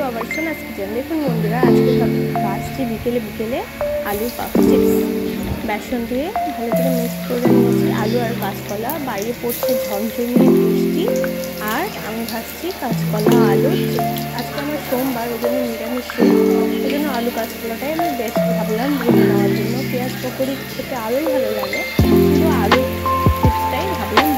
আবার সোনাস কিচেন। দেখুন বন্ধুরা, আজকে ভাজছি বিকেলে আলু পাফ চিপস। বেসন দিয়ে ভালো করে মিক্স করে নিয়েছি আলু আর কাঁচকলা। বাইরে পড়ছে ঝমঝমিয়ে বৃষ্টি, আর আমি ভাজছি কাঁচকলা আলু চিপস। আজকে আমার সোমবার, ওই জন্য নিরামিষ, ওই জন্য আলু কাঁচকলাটাই আমি বেস্ট ভাবলাম ভেজে নেওয়ার জন্য। পেঁয়াজ পকোড়ি খেতে আরোই ভালো লাগে, কিন্তু আলু চিপসটাই ভাবলাম